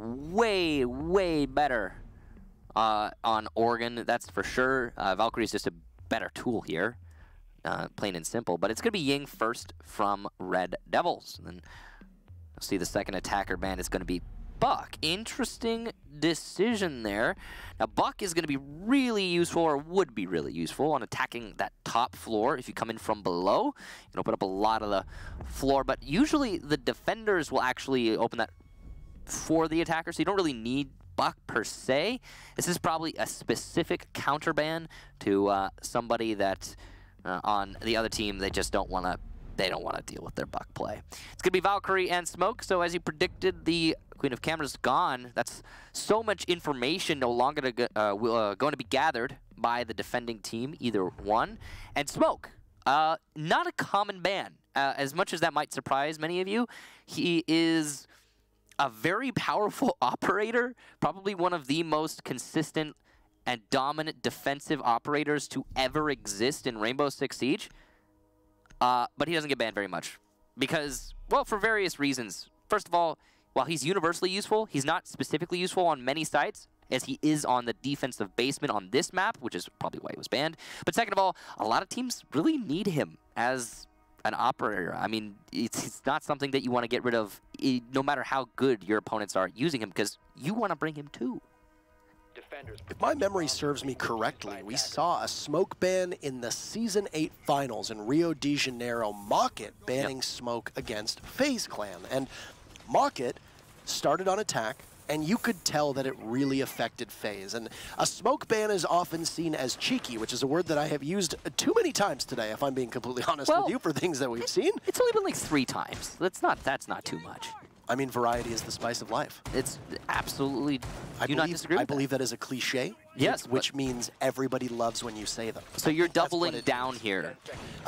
way, way better on Oregon, that's for sure. Valkyrie's just a better tool here, plain and simple. But it's going to be Ying first from Red Devils. And then you'll see the second attacker ban is going to be Buck. Interesting decision there. Now, Buck is going to be really useful, or would be really useful, on attacking that top floor. If you come in from below, you can open up a lot of the floor. But usually the defenders will actually open that for the attacker, so you don't really need Buck per se. This is probably a specific counter ban to somebody that on the other team, they just don't want to. They don't want to deal with their Buck play. It's going to be Valkyrie and Smoke. So as you predicted, the Queen of Cameras gone. That's so much information no longer going to be gathered by the defending team, either one. And Smoke, not a common ban. As much as that might surprise many of you, he is a very powerful operator, probably one of the most consistent and dominant defensive operators to ever exist in Rainbow Six Siege. But he doesn't get banned very much because, well, for various reasons. First of all, while he's universally useful, he's not specifically useful on many sites, as he is on the defensive basement on this map, which is probably why he was banned. But second of all, a lot of teams really need him as an operator. I mean, it's not something that you want to get rid of, no matter how good your opponents are using him, because you want to bring him too. If my memory serves me correctly, we saw a Smoke ban in the Season 8 finals in Rio de Janeiro, Mocket banning Smoke against FaZe Clan. And Mocket started on attack, and you could tell that it really affected FaZe. And a Smoke ban is often seen as cheeky, which is a word that I have used too many times today, if I'm being completely honest with you, for things that we've seen. It's only been like 3 times. That's not too much. I mean, variety is the spice of life. It's absolutely. Do you not disagree with I believe that is a cliche. Yes, which means everybody loves when you say them. So you're doubling down here.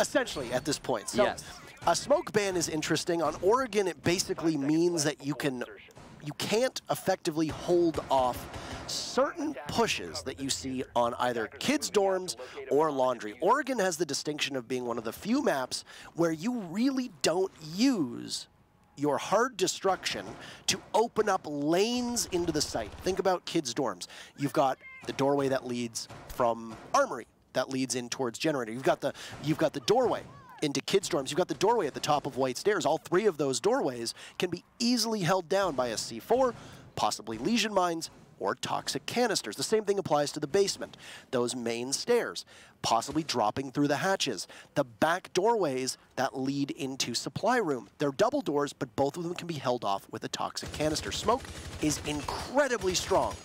Essentially, at this point. So yes. A Smoke ban is interesting. On Oregon, it basically means that you can't effectively hold off certain pushes that you see on either kids' dorms or laundry. Oregon has the distinction of being one of the few maps where you really don't use your hard destruction to open up lanes into the site. Think about kids' dorms. You've got the doorway that leads from Armory, that leads in towards Generator. You've got the doorway into kids' dorms. You've got the doorway at the top of White Stairs. All 3 of those doorways can be easily held down by a C4, possibly Legion Mines, or toxic canisters. The same thing applies to the basement. Those main stairs, possibly dropping through the hatches. The back doorways that lead into supply room. They're double doors, but both of them can be held off with a toxic canister. Smoke is incredibly strong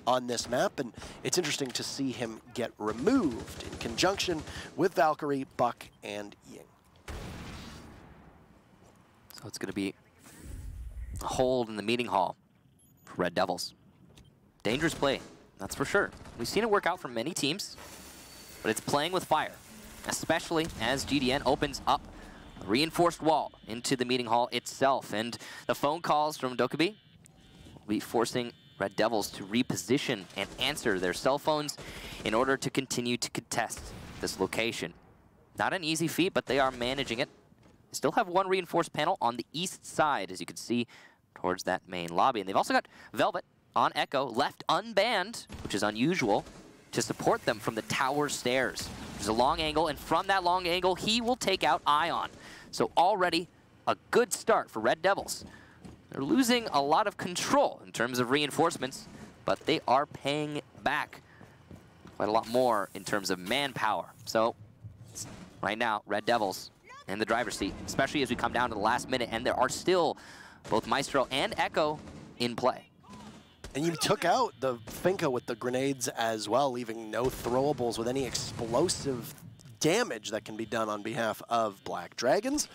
on this map, and it's interesting to see him get removed in conjunction with Valkyrie, Buck, and Ying. So it's going to be a hold in the meeting hall for Red Devils. Dangerous play, that's for sure. We've seen it work out for many teams, but it's playing with fire, especially as GDN opens up a reinforced wall into the meeting hall itself. And the phone calls from Dokkaebi will be forcing Red Devils to reposition and answer their cell phones in order to continue to contest this location. Not an easy feat, but they are managing it. They still have 1 reinforced panel on the east side, as you can see, towards that main lobby. And they've also got Velvet on Echo, left unbanned, which is unusual, to support them from the tower stairs. There's a long angle, and from that long angle, he will take out Ion. So already a good start for Red Devils. They're losing a lot of control in terms of reinforcements, but they are paying back quite a lot more in terms of manpower. So right now, Red Devils in the driver's seat, especially as we come down to the last minute, and there are still both Maestro and Echo in play. And you took out the Finka with the grenades as well, leaving no throwables with any explosive damage that can be done on behalf of Black Dragons.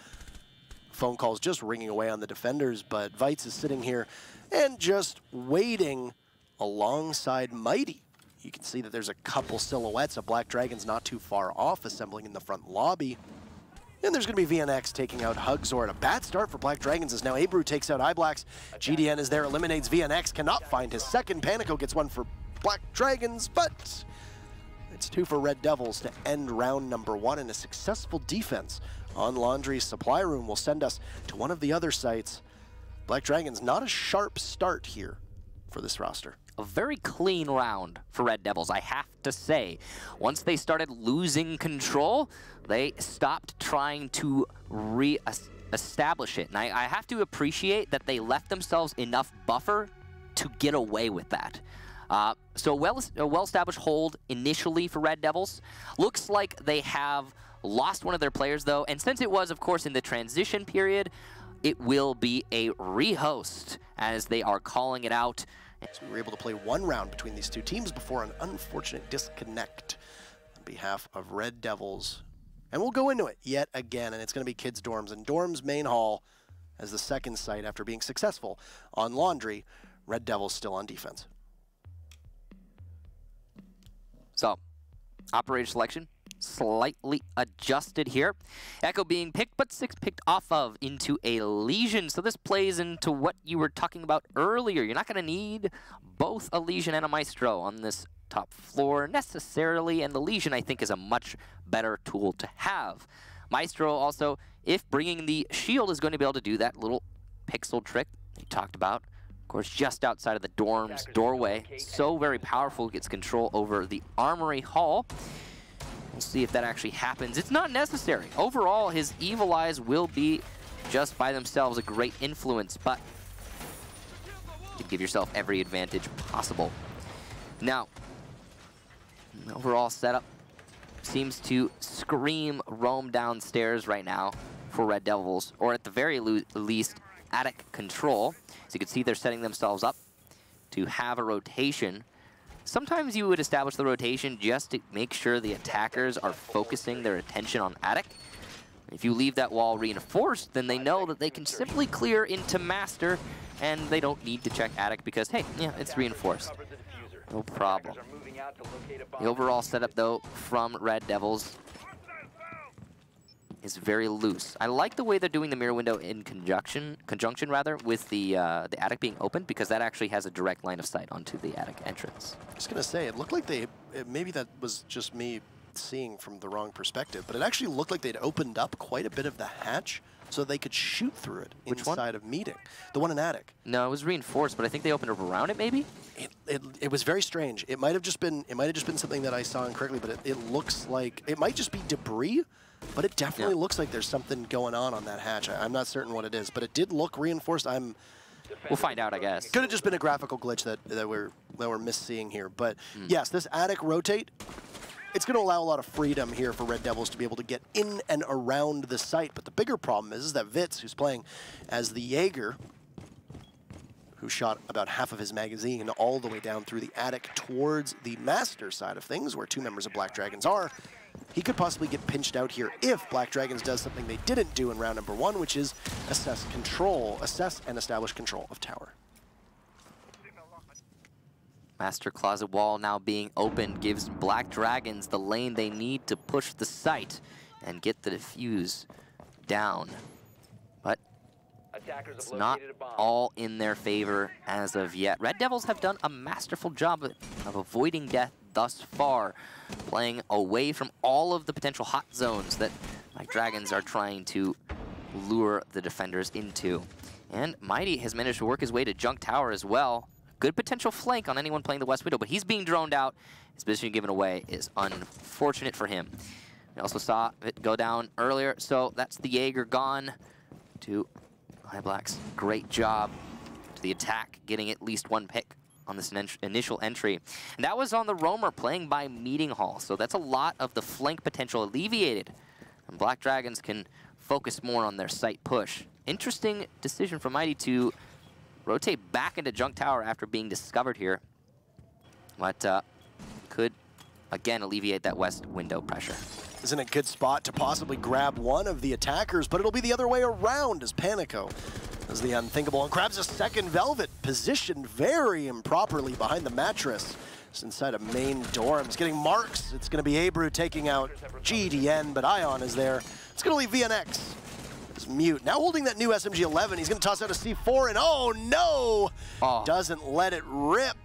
Phone calls just ringing away on the defenders, but Vites is sitting here and just waiting alongside Mighty. You can see that there's a couple silhouettes of Black Dragons not too far off, assembling in the front lobby. And there's going to be VNX taking out Hugzor. A bad start for Black Dragons as now Abru takes out iBlacks. GDN is there, eliminates VNX, cannot find his second. Panico gets 1 for Black Dragons, but it's 2 for Red Devils to end round number 1, and a successful defense on Laundry's supply room will send us to one of the other sites. Black Dragons, not a sharp start here for this roster. A very clean round for Red Devils, I have to say. Once they started losing control, they stopped trying to re-establish it. And I have to appreciate that they left themselves enough buffer to get away with that. So a well-established hold initially for Red Devils. Looks like they have lost one of their players, though. And since it was, of course, in the transition period, it will be a rehost, as they are calling it out. So we were able to play one round between these two teams before an unfortunate disconnect on behalf of Red Devils. And we'll go into it yet again, and it's going to be Kids Dorms. And Dorms Main Hall as the second site after being successful on Laundry. Red Devils still on defense. So, operator selection slightly adjusted here. Echo being picked, but 6 picked off of into a Legion. So this plays into what you were talking about earlier. You're not going to need both a Legion and a Maestro on this top floor necessarily, and the Legion, I think, is a much better tool to have. Maestro also, if bringing the shield, is going to be able to do that little pixel trick you talked about. Of course, just outside of the dorm's doorway. So very powerful, gets control over the Armory Hall. We'll see if that actually happens. It's not necessary. Overall, his Evil Eyes will be just by themselves a great influence, but you give yourself every advantage possible. Now, the overall setup seems to scream roam downstairs right now for Red Devils, or at the very least, attic control. So you can see they're setting themselves up to have a rotation. Sometimes you would establish the rotation just to make sure the attackers are focusing their attention on attic. If you leave that wall reinforced, then they know that they can simply clear into Master, and they don't need to check attic because, hey, yeah, it's reinforced. No problem. The overall setup, though, from Red Devils is very loose. I like the way they're doing the mirror window in conjunction with the attic being open, because that actually has a direct line of sight onto the attic entrance. I was gonna say, it looked like maybe that was just me seeing from the wrong perspective, but it actually looked like they'd opened up quite a bit of the hatch so they could shoot through it inside of meeting. The one in attic. No, it was reinforced, but I think they opened up around it, maybe? It was very strange. It might have just been something that I saw incorrectly, but it looks like it might just be debris. But it definitely looks like there's something going on that hatch. I'm not certain what it is, but it did look reinforced. We'll find out, I guess. Could have just been a graphical glitch that we're misseeing here. But yes, this attic rotate, it's going to allow a lot of freedom here for Red Devils to be able to get in and around the site. But the bigger problem is that Vitz, who's playing as the Jaeger, who shot about half of his magazine all the way down through the attic towards the Master side of things, where 2 members of Black Dragons are, he could possibly get pinched out here if Black Dragons does something they didn't do in round number 1, which is assess and establish control of tower. Master Closet Wall now being opened gives Black Dragons the lane they need to push the site and get the defuse down. But it's not all in their favor as of yet. Red Devils have done a masterful job of avoiding death thus far, playing away from all of the potential hot zones that Black Dragons are trying to lure the defenders into. And Mighty has managed to work his way to Junk Tower as well. Good potential flank on anyone playing the West Window, but he's being droned out. His position given away is unfortunate for him. We also saw it go down earlier, so that's the Jaeger gone to High Blacks. Great job to the attack, getting at least 1 pick on this initial entry. And that was on the Roamer playing by Meeting Hall, so that's a lot of the flank potential alleviated. And Black Dragons can focus more on their site push. Interesting decision from Mighty to rotate back into Junk Tower after being discovered here. But could, again, alleviate that West Window pressure. Isn't a good spot to possibly grab one of the attackers, but it'll be the other way around as Panico does the unthinkable and grabs a second Velvet, positioned very improperly behind the mattress. It's inside of main dorms, getting marks. It's going to be Abru taking out GDN, but Ion is there. It's going to leave VNX as mute. Now holding that new SMG-11, he's going to toss out a C4, and oh no! Doesn't let it rip.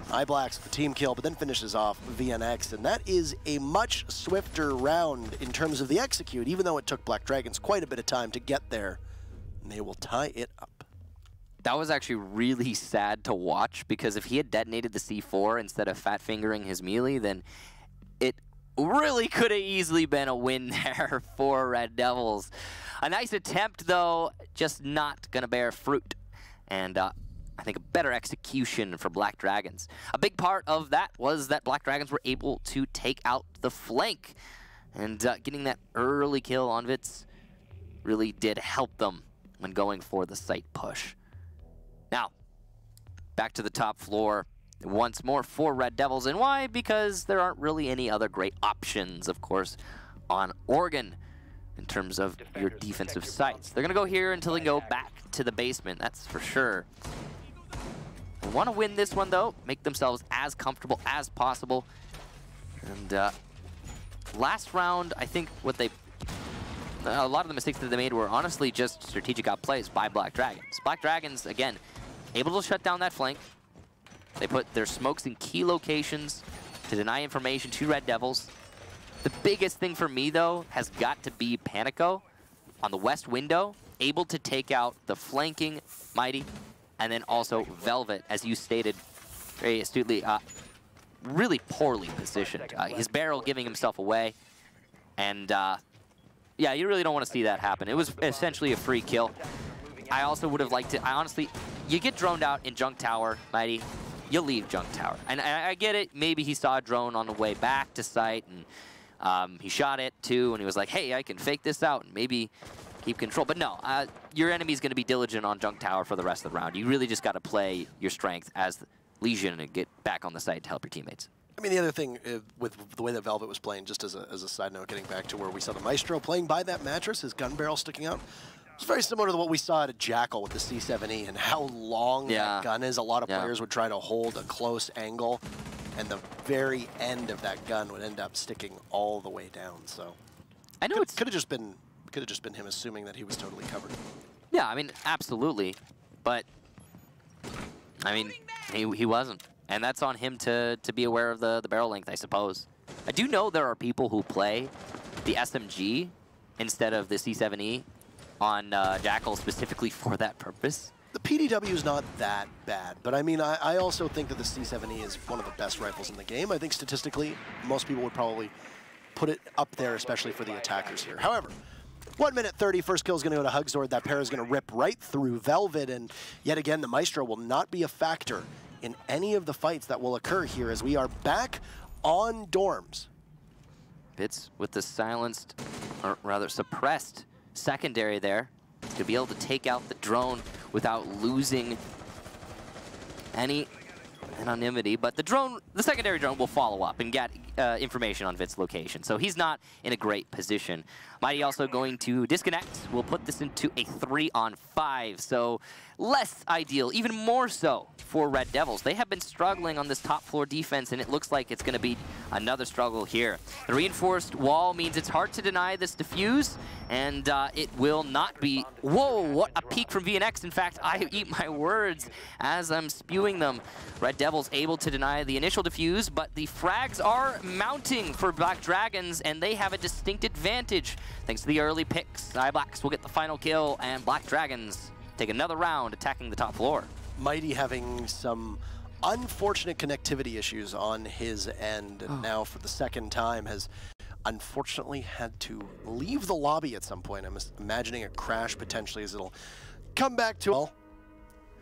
iBlacks the team kill, but then finishes off VNX, and that is a much swifter round in terms of the execute, even though it took Black Dragons quite a bit of time to get there. And they will tie it up. That was actually really sad to watch, because if he had detonated the C4 instead of fat fingering his melee, then it really could have easily been a win there for Red Devils. A nice attempt, though, just not going to bear fruit. And I think a better execution for Black Dragons. A big part of that was that Black Dragons were able to take out the flank. And getting that early kill on VODs really did help them when going for the site push. Now, back to the top floor once more for Red Devils. And why? Because there aren't really any other great options, of course, on Oregon in terms of your defensive sites. They're going to go here until they go back to the basement, that's for sure. They want to win this one, though, make themselves as comfortable as possible. And last round, I think what they... a lot of the mistakes that they made were honestly just strategic outplays by Black Dragons. Black Dragons, again, able to shut down that flank. They put their smokes in key locations to deny information to Red Devils. The biggest thing for me, though, has got to be Panico on the west window, able to take out the flanking Mighty, and then also Velvet, as you stated very astutely, really poorly positioned. His barrel giving himself away, and yeah, you really don't want to see that happen. It was essentially a free kill. I also would have liked it. I honestly, you get droned out in Junk Tower, Mighty, you leave Junk Tower. And I get it, maybe he saw a drone on the way back to site, and he shot it too, and he was like, hey, I can fake this out and maybe keep control. But no, your enemy's going to be diligent on Junk Tower for the rest of the round. You really just got to play your strength as Legion and get back on the site to help your teammates. I mean, the other thing with the way that Velvet was playing, just as a side note, getting back to where we saw the Maestro playing by that mattress, his gun barrel sticking out, it's very similar to what we saw at a Jackal with the C7E and how long that gun is. A lot of players would try to hold a close angle, and the very end of that gun would end up sticking all the way down. So I know could have just been him assuming that he was totally covered. Yeah, I mean, absolutely, but I mean, he wasn't. And that's on him to be aware of the barrel length, I suppose. I do know there are people who play the SMG instead of the C7E on Jackal specifically for that purpose. The PDW is not that bad, but I mean, I also think that the C7E is one of the best rifles in the game. I think statistically, most people would probably put it up there, especially for the attackers here. However, 1 minute 30, first kill is going to go to Hugzord. That pair is going to rip right through Velvet, and yet again, the Maestro will not be a factor in any of the fights that will occur here as we are back on dorms. VODs with the silenced, or rather suppressed secondary there to be able to take out the drone without losing any anonymity. But the secondary drone will follow up and get information on VODs' location. So he's not in a great position. Mighty also going to disconnect. We'll put this into a 3-on-5. So less ideal, even more so for Red Devils. They have been struggling on this top floor defense, and it looks like it's going to be another struggle here. The reinforced wall means it's hard to deny this defuse, and it will not be... Whoa, what a peek from VNX. In fact, I eat my words as I'm spewing them. Red Devils able to deny the initial defuse, but the frags are mounting for Black Dragons, and they have a distinct advantage. Thanks to the early picks, iBlacks will get the final kill, and Black Dragons take another round attacking the top floor. Mighty having some unfortunate connectivity issues on his end, and now for the second time has unfortunately had to leave the lobby at some point. I'm imagining a crash potentially as it'll come back to... Well,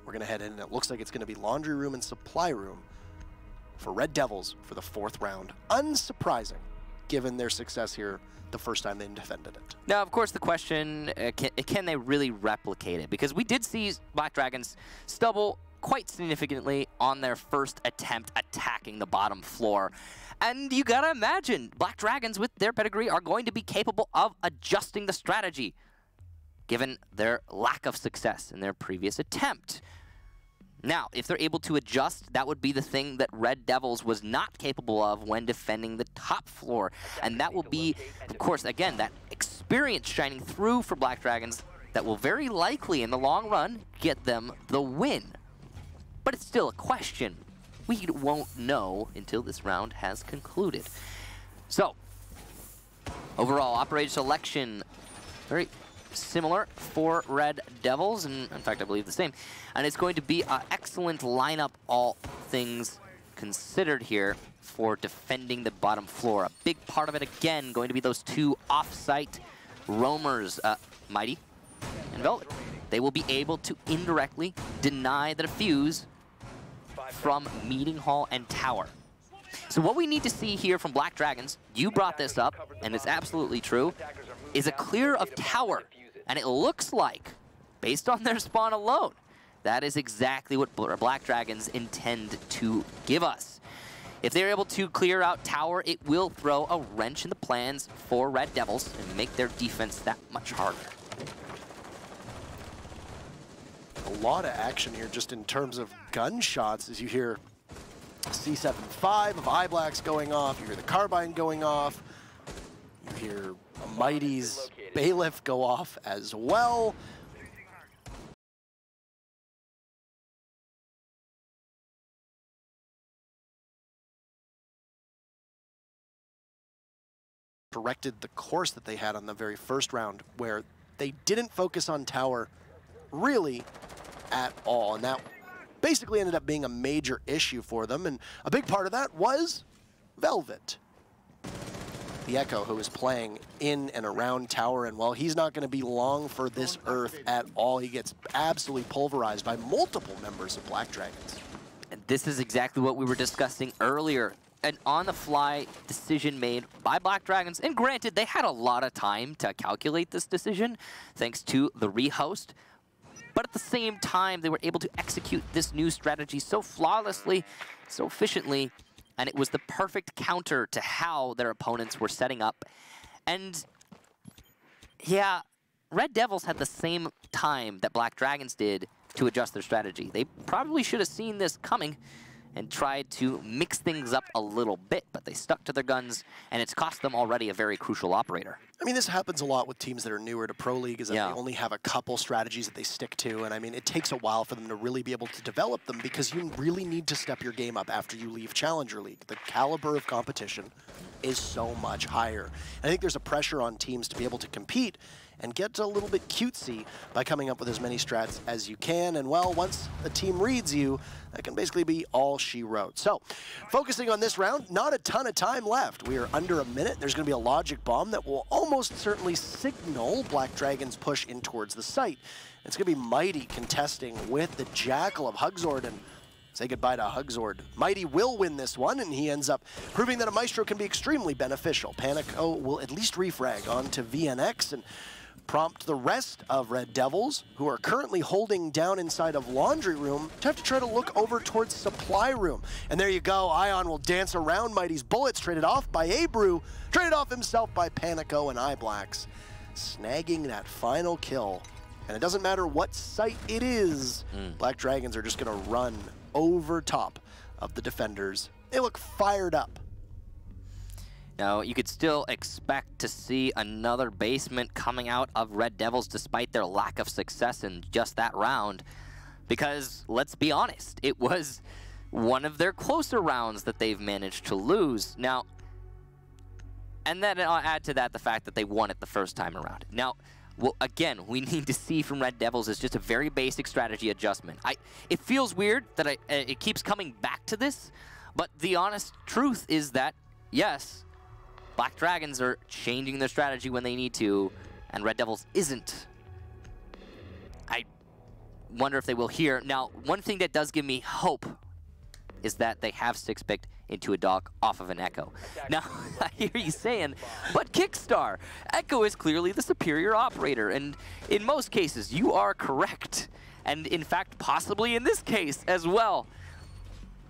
we're going to head in, and it looks like it's going to be laundry room and supply room for Red Devils for the 4th round. Unsurprising, given their success here the first time they defended it. Now, of course, the question, can they really replicate it? Because we did see Black Dragons stumble quite significantly on their first attempt attacking the bottom floor. And you gotta imagine, Black Dragons with their pedigree are going to be capable of adjusting the strategy, given their lack of success in their previous attempt. Now, if they're able to adjust, that would be the thing that Red Devils was not capable of when defending the top floor. And that will be, of course, again, that experience shining through for Black Dragons that will very likely, in the long run, get them the win. But it's still a question. We won't know until this round has concluded. So, overall, operator selection, very similar for Red Devils, and in fact, I believe the same. And it's going to be an excellent lineup, all things considered here, for defending the bottom floor. A big part of it, again, going to be those two off-site roamers, Mighty and Velvet. They will be able to indirectly deny the defuse from Meeting Hall and Tower. So what we need to see here from Black Dragons, you brought this up, and it's absolutely true, is a clear of Tower. And it looks like, based on their spawn alone, that is exactly what Black Dragons intend to give us. If they're able to clear out Tower, it will throw a wrench in the plans for Red Devils and make their defense that much harder. A lot of action here just in terms of gunshots as you hear C75 of iBlacks going off, you hear the carbine going off, you hear Mighty's Bailiff go off as well. Corrected the course that they had on the very first round, where they didn't focus on Tower really at all, and that basically ended up being a major issue for them, and a big part of that was Velvet, the Echo, who is playing in and around Tower, and while he's not going to be long for this earth at all, he gets absolutely pulverized by multiple members of Black Dragons. And this is exactly what we were discussing earlier. An on-the-fly decision made by Black Dragons, and granted, they had a lot of time to calculate this decision, thanks to the rehost, but at the same time, they were able to execute this new strategy so flawlessly, so efficiently, and it was the perfect counter to how their opponents were setting up. And yeah, Red Devils had the same time that Black Dragons did to adjust their strategy. They probably should have seen this coming and tried to mix things up a little bit, but they stuck to their guns, and it's cost them already a very crucial operator. I mean, this happens a lot with teams that are newer to Pro League, is that they only have a couple strategies that they stick to, and I mean, it takes a while for them to really be able to develop them, because you really need to step your game up after you leave Challenger League. The caliber of competition is so much higher. I think there's a pressure on teams to be able to compete and get a little bit cutesy by coming up with as many strats as you can. And well, once a team reads you, that can basically be all she wrote. So, focusing on this round, not a ton of time left. We are under a minute. There's going to be a logic bomb that will almost certainly signal Black Dragon's push in towards the site. It's going to be Mighty contesting with the Jackal of Hugzord, and say goodbye to Hugzord. Mighty will win this one, and he ends up proving that a Maestro can be extremely beneficial. Panico will at least refrag onto VNX and prompt the rest of Red Devils, who are currently holding down inside of Laundry Room, to have to try to look over towards Supply Room. And there you go, Ion will dance around Mighty's bullets, traded off by Abru, traded off himself by Panico and iBlacks, snagging that final kill. And it doesn't matter what site it is, Black Dragons are just gonna run over top of the defenders. They look fired up. Now, you could still expect to see another basement coming out of Red Devils despite their lack of success in just that round, because let's be honest, it was one of their closer rounds that they've managed to lose. Now, and then I'll add to that the fact that they won it the first time around. Now, well, again, we need to see from Red Devils is just a very basic strategy adjustment. It feels weird that it keeps coming back to this, but the honest truth is that, yes, Black Dragons are changing their strategy when they need to, and Red Devils isn't. I wonder if they will here. Now, one thing that does give me hope is that they have six-picked into a dog off of an Echo. Now, I hear you saying, but Kickstar, Echo is clearly the superior operator, and in most cases, you are correct. And in fact, possibly in this case as well.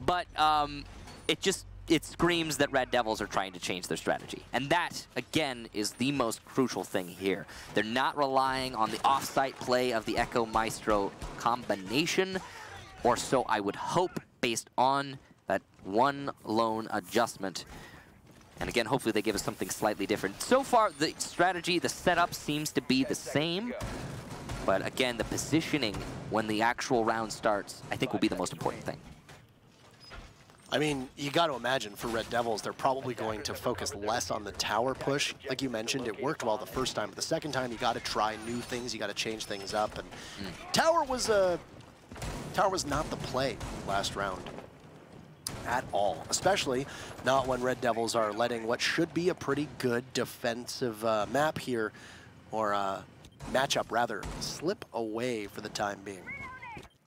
But it screams that Red Devils are trying to change their strategy. And that, again, is the most crucial thing here. They're not relying on the off-site play of the Echo Maestro combination, or so I would hope, based on that one lone adjustment. And again, hopefully they give us something slightly different. So far, the strategy, the setup seems to be the same. But again, the positioning when the actual round starts, I think will be the most important thing. I mean, you got to imagine for Red Devils, they're probably going to focus less on the tower push. Like you mentioned, it worked well the first time, but the second time you got to try new things, you got to change things up. And tower was not the play last round at all, especially not when Red Devils are letting what should be a pretty good defensive map here, or matchup rather, slip away for the time being.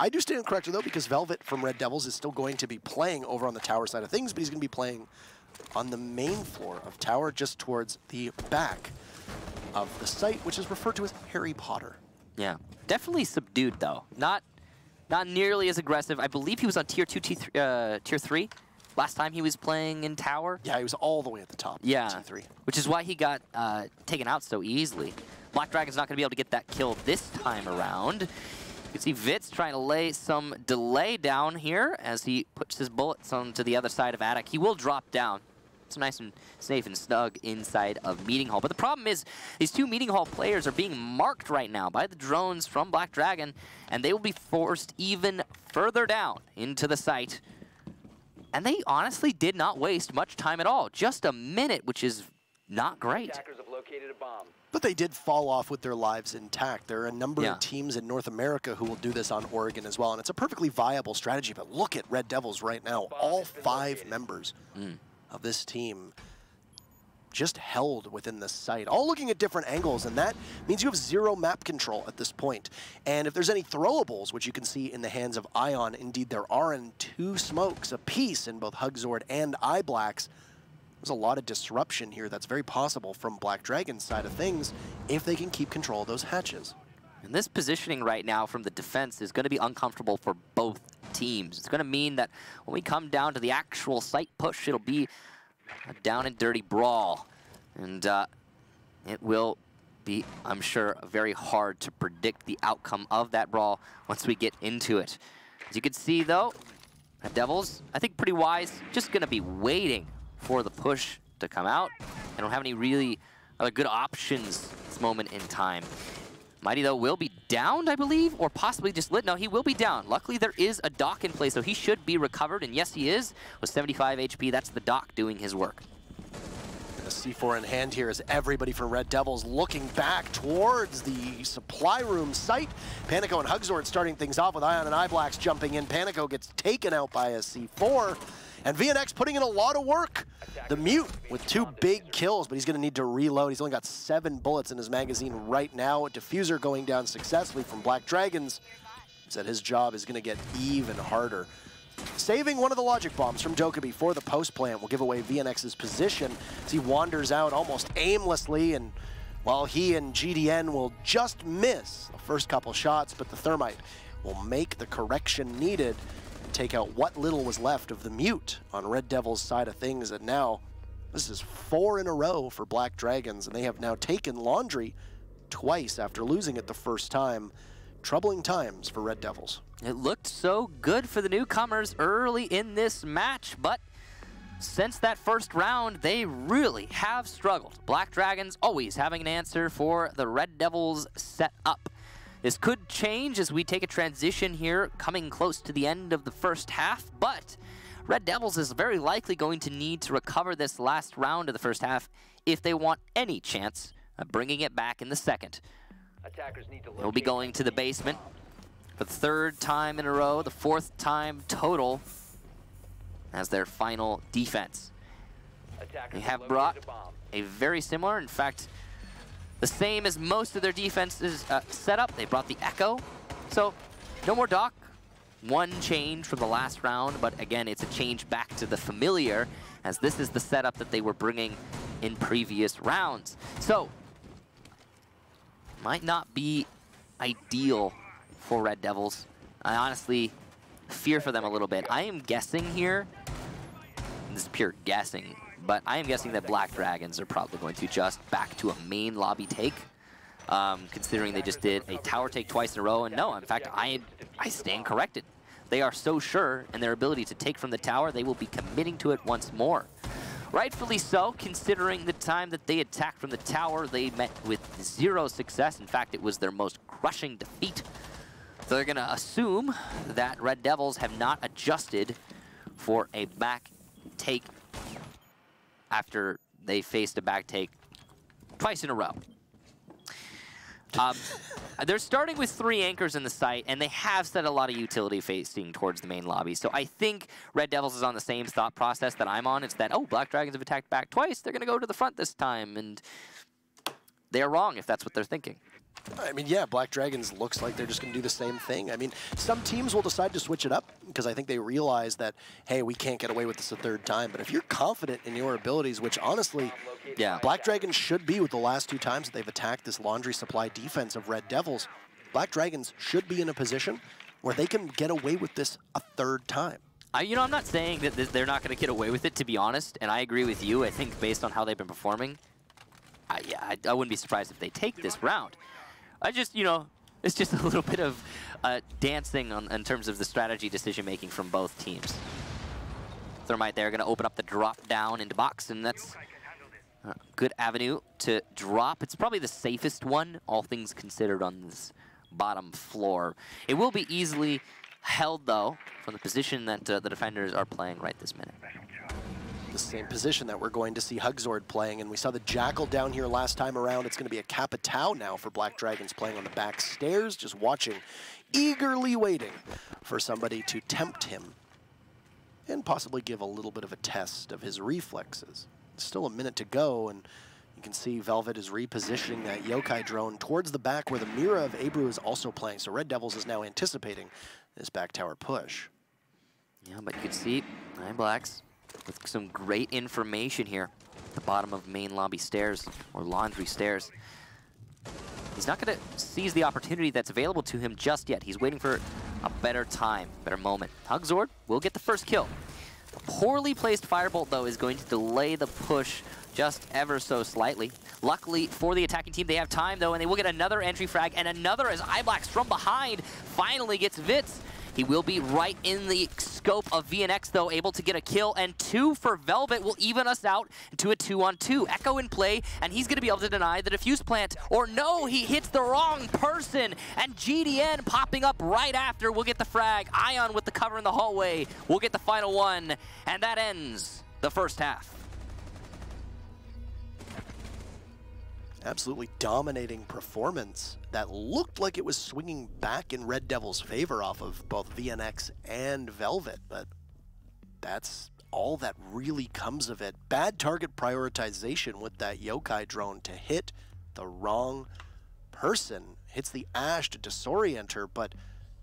I do stand corrected though, because Velvet from Red Devils is still going to be playing over on the tower side of things, but he's going to be playing on the main floor of tower, just towards the back of the site, which is referred to as Harry Potter. Yeah, definitely subdued though. Not nearly as aggressive. I believe he was on tier 2, tier 3 last time he was playing in tower. Yeah, he was all the way at the top. Yeah, T3. Which is why he got taken out so easily. Black Dragon's not going to be able to get that kill this time around. You can see Vitz trying to lay some delay down here as he puts his bullets onto the other side of Attic. He will drop down. It's nice and safe and snug inside of Meeting Hall. But the problem is these two Meeting Hall players are being marked right now by the drones from Black Dragon, and they will be forced even further down into the site. And they honestly did not waste much time at all. Just a minute, which is not great. Attackers have located a bomb. But they did fall off with their lives intact. There are a number of teams in North America who will do this on Oregon as well, and it's a perfectly viable strategy. But look at Red Devils right now. All 5 members of this team just held within the site, all looking at different angles, and that means you have 0 map control at this point. And if there's any throwables, which you can see in the hands of Ion, indeed there are, in 2 smokes apiece in both Hugzord and iBlacks. There's a lot of disruption here that's very possible from Black Dragon's side of things if they can keep control of those hatches. And this positioning right now from the defense is going to be uncomfortable for both teams. It's going to mean that when we come down to the actual site push, it'll be a down and dirty brawl. And it will be, I'm sure, very hard to predict the outcome of that brawl once we get into it. As you can see, though, Red Devils, I think pretty wise, just going to be waiting for the push to come out. They don't have any really other good options at this moment in time. Mighty, though, will be downed, I believe, or possibly just lit. No, he will be down. Luckily, there is a dock in place, so he should be recovered, and yes, he is. With 75 HP, that's the dock doing his work. And the C4 in hand here as everybody from Red Devils looking back towards the supply room site. Panico and Hugzord starting things off with Ion and iBlacks jumping in. Panico gets taken out by a C4. And VNX putting in a lot of work. The Mute with 2 big kills, but he's going to need to reload. He's only got 7 bullets in his magazine right now. A diffuser going down successfully from Black Dragons. He said his job is going to get even harder. Saving one of the logic bombs from Dokkaebi for the post plant will give away VNX's position as he wanders out almost aimlessly, and while he and GDN will just miss the first couple shots, but the Thermite will make the correction needed and take out what little was left of the Mute on Red Devil's side of things. And now this is 4 in a row for Black Dragons, and they have now taken Laundry twice after losing it the first time. Troubling times for Red Devils. It looked so good for the newcomers early in this match, but since that first round, they really have struggled. Black Dragons always having an answer for the Red Devils set up. This could change as we take a transition here, coming close to the end of the first half, but Red Devils is very likely going to need to recover this last round of the first half if they want any chance of bringing it back in the second. They'll be going to the basement for the 3rd time in a row, the 4th time total as their final defense. They have brought a very similar, in fact, the same as most of their defenses set up. They brought the Echo, so no more Doc. 1 change from the last round, but again, it's a change back to the familiar, as this is the setup that they were bringing in previous rounds. So, might not be ideal for Red Devils. I honestly fear for them a little bit. I am guessing here, and this is pure guessing, but I am guessing that Black Dragons are probably going to adjust back to a main lobby take, considering they just did a tower take twice in a row. And no, in fact, I stand corrected. They are so sure in their ability to take from the tower, they will be committing to it once more. Rightfully so, considering the time that they attacked from the tower, they met with 0 success. In fact, it was their most crushing defeat. So they're going to assume that Red Devils have not adjusted for a back take after they faced a back take twice in a row. They're starting with 3 anchors in the site, and they have set a lot of utility facing towards the main lobby. So I think RDevilS is on the same thought process that I'm on. It's that, oh, Black Dragons have attacked back twice. They're going to go to the front this time. And they're wrong if that's what they're thinking. I mean, yeah, Black Dragons looks like they're just going to do the same thing. I mean, some teams will decide to switch it up because I think they realize that, hey, we can't get away with this a 3rd time. But if you're confident in your abilities, which honestly, yeah, Black Dragons should be with the last 2 times that they've attacked this laundry supply defense of RDevilS, Black Dragons should be in a position where they can get away with this a 3rd time. You know, I'm not saying that they're not going to get away with it, to be honest, and I agree with you. I think based on how they've been performing, I wouldn't be surprised if they take this round. I just, you know, it's just a little bit of dancing in terms of the strategy decision-making from both teams. Thermite there going to open up the drop down into box, and that's a good avenue to drop. It's probably the safest one, all things considered, on this bottom floor. It will be easily held, though, from the position that the defenders are playing right this minute. The same position that we're going to see Hugzord playing, and we saw the Jackal down here last time around. It's going to be a Capitao now for Black Dragons playing on the back stairs, just watching, eagerly waiting for somebody to tempt him and possibly give a little bit of a test of his reflexes. Still a minute to go, and you can see Velvet is repositioning that Yokai drone towards the back where the Mira of Abru is also playing. So RDevilS is now anticipating this back tower push. Yeah, but you can see Nine Blacks with some great information here at the bottom of main lobby stairs, or laundry stairs. He's not going to seize the opportunity that's available to him just yet. He's waiting for a better time, better moment. Hugzord will get the first kill. A poorly placed Firebolt, though, is going to delay the push just ever so slightly. Luckily for the attacking team, they have time, though, and they will get another entry frag, and another as iBlacks from behind finally gets Vitz. He will be right in the scope of VNX, though, able to get a kill, and 2 for Velvet will even us out to a 2-on-2. Echo in play, and he's going to be able to deny the defuse plant. Or no, he hits the wrong person, and GDN popping up right after will get the frag. Ion with the cover in the hallway will get the final one, and that ends the first half. Absolutely dominating performance that looked like it was swinging back in RDevilS' favor off of both VNX and Velvet, but that's all that really comes of it. Bad target prioritization with that Yokai drone to hit the wrong person. Hits the Ash to disorient her, but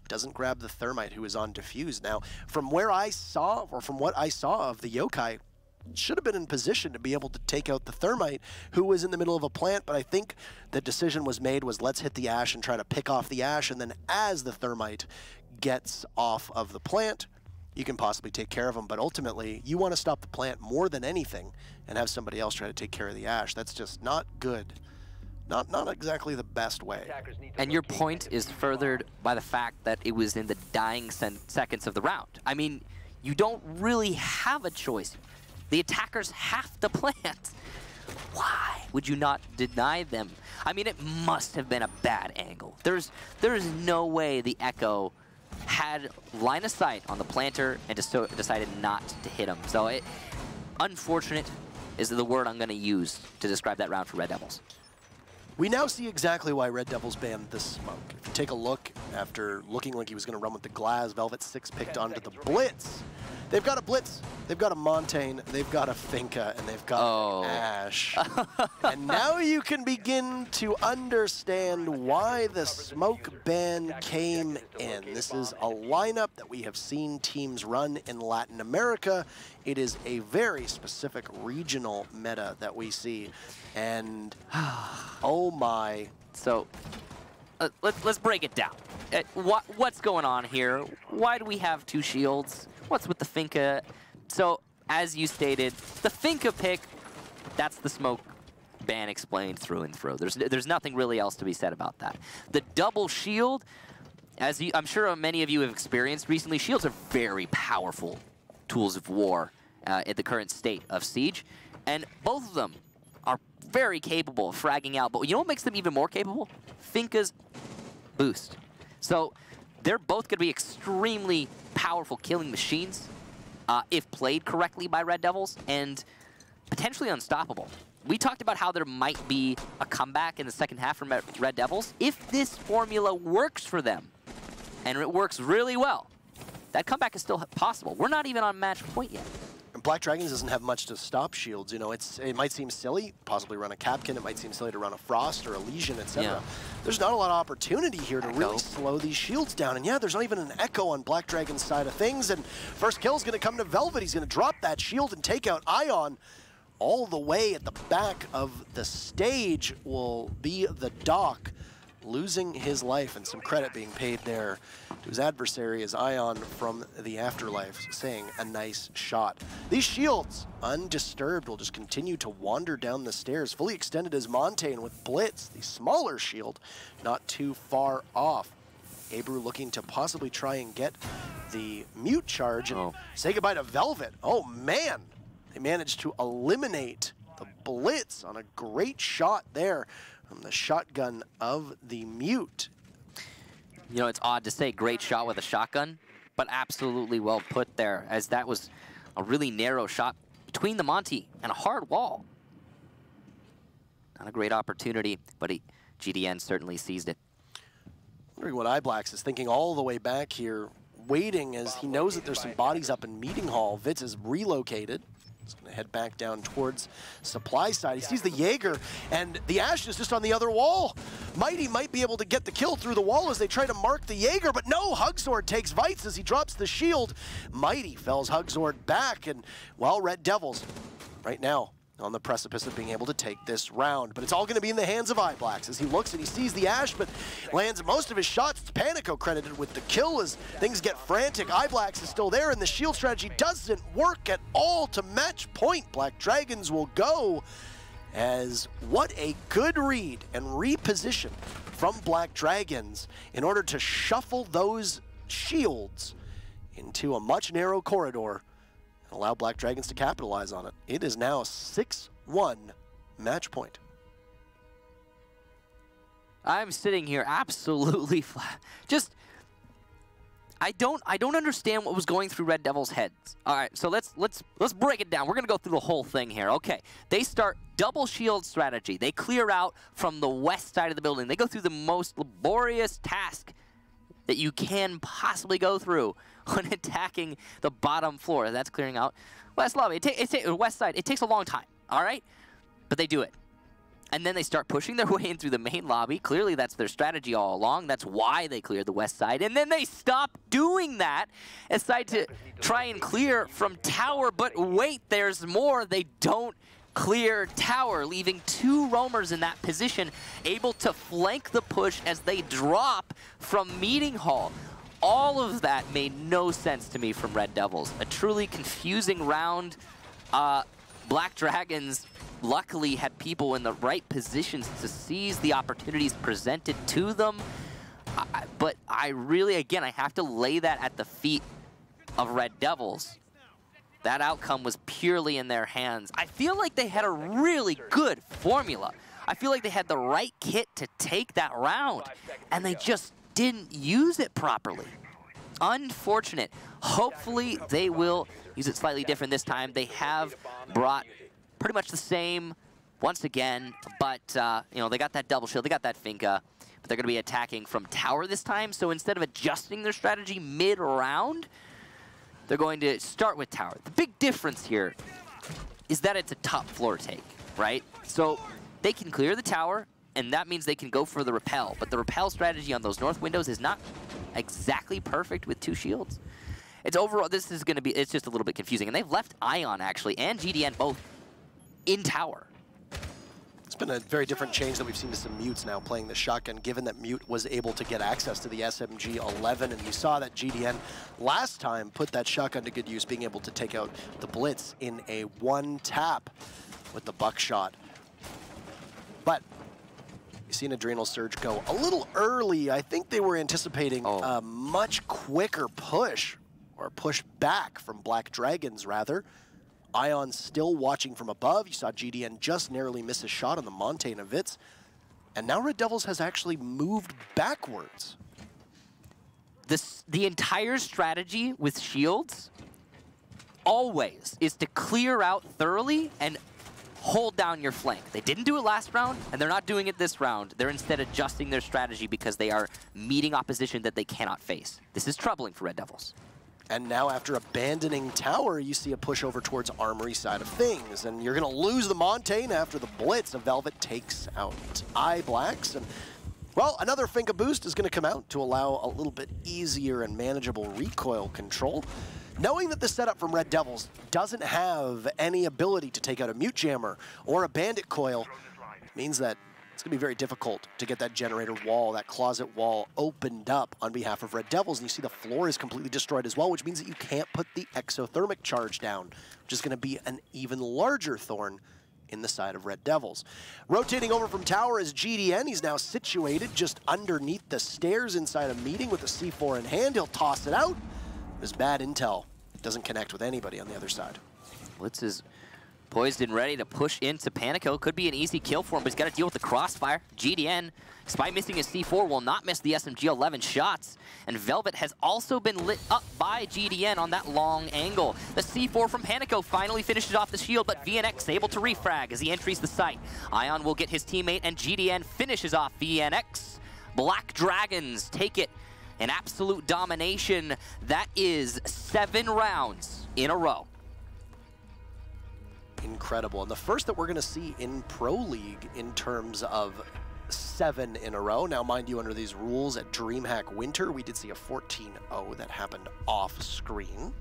doesn't grab the Thermite who is on defuse. Now, from where I saw, or from what I saw of the Yokai, should have been in position to be able to take out the Thermite who was in the middle of a plant, but I think the decision was made was let's hit the Ash and try to pick off the Ash, and then as the Thermite gets off of the plant, you can possibly take care of him. But ultimately, you want to stop the plant more than anything and have somebody else try to take care of the Ash. That's just not good. Not exactly the best way. And your point is furthered by the fact that it was in the dying seconds of the round. I mean, you don't really have a choice. The attackers have to plant. Why would you not deny them? I mean, it must have been a bad angle. There's no way the Echo had line of sight on the planter and just decided not to hit him. So unfortunate is the word I'm going to use to describe that round for RDevilS. We now see exactly why RDevilS banned the smoke. If you take a look, after looking like he was going to run with the glass, Velvet 6 picked onto the Blitz. They've got a Blitz, they've got a Montaigne, they've got a Finka, and they've got an Ash. And now you can begin to understand why the smoke ban came in. This is a lineup that we have seen teams run in Latin America. It is a very specific regional meta that we see. And oh my. So let's break it down. What's going on here? Why do we have 2 shields? What's with the Finka? So, as you stated, the Finka pick, that's the smoke ban explained through and through. There's nothing really else to be said about that. The double shield, as I'm sure many of you have experienced recently, shields are very powerful tools of war in the current state of Siege, and both of them are very capable of fragging out. But you know what makes them even more capable? Finka's boost. So they're both going to be extremely powerful killing machines, if played correctly by Red Devils, and potentially unstoppable. We talked about how there might be a comeback in the second half from Red Devils. If this formula works for them, and it works really well, that comeback is still possible. We're not even on match point yet. And Black Dragons doesn't have much to stop Shields. You know, it might seem silly, possibly run a Capkin. It might seem silly to run a Frost or a Legion, etc. Yeah. There's not a lot of opportunity here to Echo. really slow these Shields down. And yeah, there's not even an Echo on Black Dragon's side of things. And first kill is going to come to Velvet. He's going to drop that shield and take out Ion. All the way at the back of the stage will be the Doc, losing his life, and some credit being paid there to his adversary as Ion from the Afterlife saying a nice shot. These shields, undisturbed, will just continue to wander down the stairs, fully extended as Montaigne with Blitz, the smaller shield, not too far off. Abreu looking to possibly try and get the mute charge and say goodbye to Velvet. Oh man! They managed to eliminate the Blitz on a great shot there from the shotgun of the mute. You know, it's odd to say great shot with a shotgun, but absolutely well put there, as that was a really narrow shot between the Monty and a hard wall. Not a great opportunity, but GDN certainly seized it. Wondering what iBlax is thinking all the way back here, waiting as he knows that there's some bodies up in Meeting Hall. Vitz is relocated. He's going to head back down towards supply side. He sees the Jaeger, and the Ashe is just on the other wall. Mighty might be able to get the kill through the wall as they try to mark the Jaeger, but no, Hugsword takes Vites as he drops the shield. Mighty fells Hugsword back, and, well, Red Devils right now on the precipice of being able to take this round. But it's all going to be in the hands of iBlax as he looks and he sees the Ashe, but lands most of his shots. It's Panico credited with the kill as things get frantic. iBlax is still there, and the shield strategy doesn't work at all to match point. Black Dragons will go as what a good read and reposition from Black Dragons in order to shuffle those shields into a much narrow corridor and allow Black Dragons to capitalize on it. It is now 6-1 match point. I'm sitting here absolutely flat. Just, I don't understand what was going through Red Devils' heads. All right, so let's break it down. We're gonna go through the whole thing here. Okay, they start double shield strategy. They clear out from the west side of the building. They go through the most laborious task that you can possibly go through when attacking the bottom floor. That's clearing out west lobby. West side. It takes a long time, all right? But they do it. And then they start pushing their way in through the main lobby. Clearly, that's their strategy all along. That's why they cleared the west side. And then they stop doing that and decide to try and clear from tower. But wait, there's more. They don't clear tower, leaving two roamers in that position, able to flank the push as they drop from Meeting Hall. All of that made no sense to me from Red Devils. A truly confusing round. Black Dragons luckily had people in the right positions to seize the opportunities presented to them. But I really, again, I have to lay that at the feet of Red Devils. That outcome was purely in their hands. I feel like they had a really good formula. I feel like they had the right kit to take that round, and they just didn't use it properly. Unfortunate. Hopefully they will use it slightly different this time. They have brought pretty much the same once again, but you know, they got that double shield, they got that Finka, but they're going to be attacking from tower this time. So instead of adjusting their strategy mid-round, they're going to start with tower. The big difference here is that it's a top floor take, right? So they can clear the tower, and that means they can go for the repel. But the repel strategy on those north windows is not exactly perfect with two shields. It's overall, this is going to be, it's just a little bit confusing. And they've left Ion, actually, and GDN both in tower. It's been a very different change that we've seen to some mutes now playing the shotgun, given that mute was able to get access to the SMG-11, and you saw that GDN last time put that shotgun to good use, being able to take out the Blitz in a one tap with the buckshot. But you've seen Adrenal Surge go a little early. I think they were anticipating a much quicker push, or push back from Black Dragons, rather. Ion still watching from above. You saw GDN just narrowly miss a shot on the Montaigne of Vitz. And now Red Devils has actually moved backwards. The entire strategy with shields always is to clear out thoroughly and hold down your flank. They didn't do it last round, and they're not doing it this round. They're instead adjusting their strategy because they are meeting opposition that they cannot face. This is troubling for RDevilS. And now after abandoning tower, you see a push over towards armory side of things. And you're going to lose the Montaigne after the blitz. A Velvet takes out iBlacks. And, well, another Finka boost is going to come out to allow a little bit easier and manageable recoil control. Knowing that the setup from RDevilS doesn't have any ability to take out a Mute Jammer or a Bandit Coil means that it's going to be very difficult to get that generator wall, that closet wall opened up on behalf of RDevilS. And you see the floor is completely destroyed as well, which means that you can't put the exothermic charge down, which is going to be an even larger thorn in the side of RDevilS. Rotating over from tower is GDN. He's now situated just underneath the stairs inside a meeting with the C4 in hand. He'll toss it out. There's bad intel. Doesn't connect with anybody on the other side. Blitz is poised and ready to push into Panico. Could be an easy kill for him, but he's got to deal with the crossfire. GDN, despite missing his C4, will not miss the SMG-11 shots. And Velvet has also been lit up by GDN on that long angle. The C4 from Panico finally finishes off the shield, but VNX able to refrag as he enters the site. Ion will get his teammate, and GDN finishes off VNX. Black Dragons take it. An absolute domination. That is 7 rounds in a row. Incredible. And the first that we're going to see in Pro League in terms of 7 in a row. Now, mind you, under these rules at DreamHack Winter, we did see a 14-0 that happened off screen.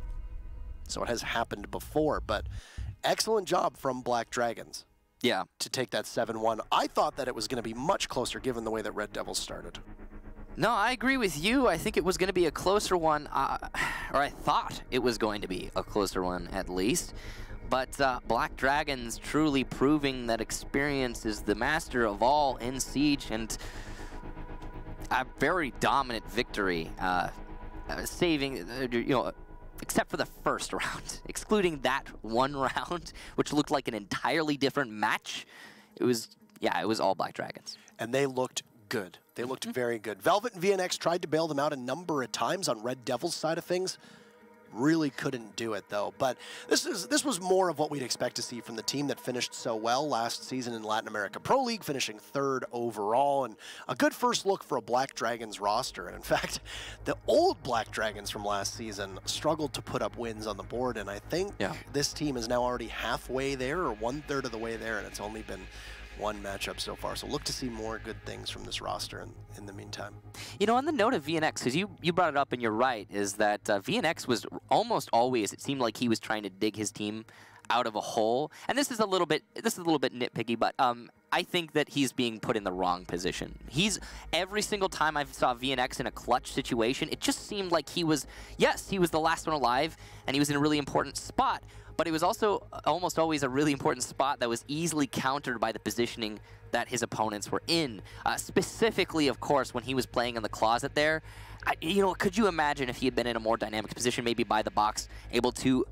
So it has happened before, but excellent job from Black Dragons. Yeah. To take that 7-1. I thought that it was going to be much closer given the way that RDevilS started. No, I agree with you. I think it was going to be a closer one, or I thought it was going to be a closer one at least. But Black Dragons truly proving that experience is the master of all in Siege, and a very dominant victory, saving, except for the first round, excluding that one round, which looked like an entirely different match. It was all Black Dragons. And they looked good. They looked very good. Velvet and VNX tried to bail them out a number of times on RDevilS side of things. Really couldn't do it, though. But this was more of what we'd expect to see from the team that finished so well last season in Latin America Pro League, finishing 3rd overall, and a good first look for a Black Dragons roster. And in fact, the old Black Dragons from last season struggled to put up wins on the board, and I think this team is now already halfway there, or 1/3 of the way there, and it's only been one matchup so far. So look to see more good things from this roster in the meantime. You know, on the note of VNX, because you brought it up and you're right, is that VNX was almost always, it seemed like he was trying to dig his team out of a hole. And this is a little bit nitpicky, but I think that he's being put in the wrong position. Every single time I saw VNX in a clutch situation, it just seemed like he was the last one alive, and he was in a really important spot. But it was also almost always a really important spot that was easily countered by the positioning that his opponents were in. Specifically, of course, when he was playing in the closet there. Could you imagine if he had been in a more dynamic position, maybe by the box, able to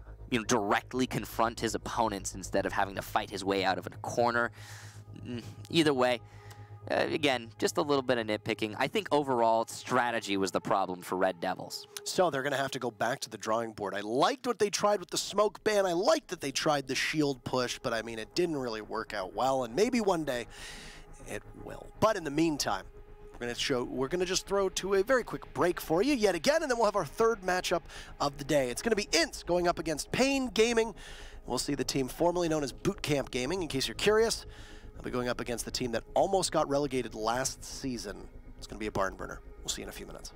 directly confront his opponents instead of having to fight his way out of a corner? Either way, again, just a little bit of nitpicking. I think overall, strategy was the problem for RDevilS. So they're going to have to go back to the drawing board. I liked what they tried with the smoke ban. I liked that they tried the shield push, but I mean, it didn't really work out well, and maybe one day it will. But in the meantime, we're going to just throw to a very quick break for you yet again, and then we'll have our 3rd matchup of the day. It's going to be Ints going up against Pain Gaming. We'll see the team formerly known as Bootcamp Gaming, in case you're curious. They'll be going up against the team that almost got relegated last season. It's going to be a barn burner. We'll see you in a few minutes.